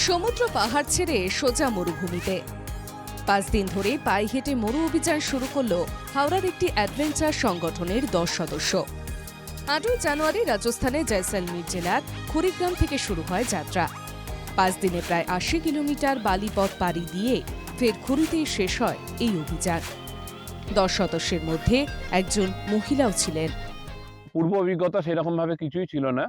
সমুদ্র পাহাড় ছেড়ে সোজা মরুভূমিতে 5 দিন ধরে পায়ে হেঁটে মরু অভিযান শুরু করল হাওড়ার একটি অ্যাডভেঞ্চার সংগঠনের 10 সদস্য। 8ই জানুয়ারি রাজস্থানের জয়সলমীর জেলার খুরিগ্রাম থেকে শুরু হয় যাত্রা। 5 দিনে প্রায় 80 কিলোমিটার বালিপথ পাড়ি দিয়ে ফের খুরিতেই শেষ হয় এই অভিযান। 10 সদস্যের মধ্যে একজন মহিলাও ছিলেন। পূর্ব অভিজ্ঞতা সেরকম ভাবে কিছুই ছিল না।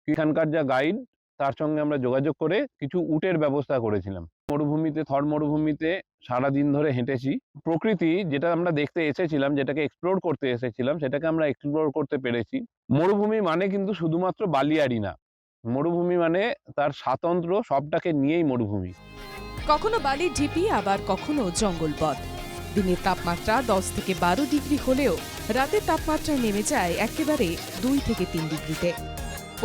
এখানকার যা গাইড তার সঙ্গে আমরা যোগাযোগ করে কিছু উটের ব্যবস্থা করেছিলাম। মরুভূমিতে থর মরুভূমিতে সারাদিন ধরে হেঁটেছি। প্রকৃতি যেটা আমরা দেখতে এসেছিলাম, যেটাকে এক্সপ্লোর করতে এসেছিলাম, সেটাকে আমরা এক্সপ্লোর করতে পেরেছি। মরুভূমি মানে কিন্তু শুধুমাত্র বালিয়াড়ি না, মরুভূমি মানে তার স্বাতন্ত্র্য, সবটাকে নিয়েই মরুভূমি। কখনো বালির ঢিপি, আবার কখনো জঙ্গলপথ। দিনের তাপমাত্রা 10 থেকে 12 ডিগ্রি হলেও রাতের তাপমাত্রা নেমে যায় একেবারে 2 থেকে 3 ডিগ্রিতে।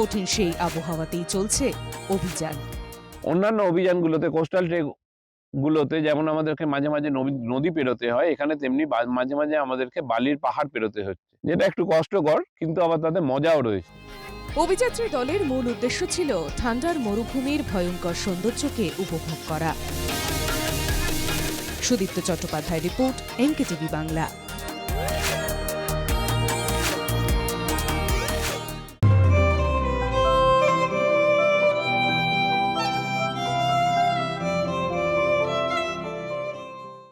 কঠিন সেই আবহাওয়াতেই চলছে অভিযান। অন্যান্য অভিযানগুলোতে, কোস্টাল ট্রেকগুলোতে যেমন আমাদেরকে মাঝে মাঝে নদী পেরোতে হয়, এখানে তেমনি মাঝে মাঝে আমাদেরকে বালির পাহাড় পেরোতে হচ্ছে, যেটা একটু কষ্টকর, কিন্তু আবার তাতে মজাও রয়েছে। অভিযাত্রী দলের মূল উদ্দেশ্য ছিল ঠান্ডার মরুভূমির ভয়ঙ্কর সৌন্দর্যকে উপভোগ করা। Sudipta Chattopadhyay report, NKTV Bangla.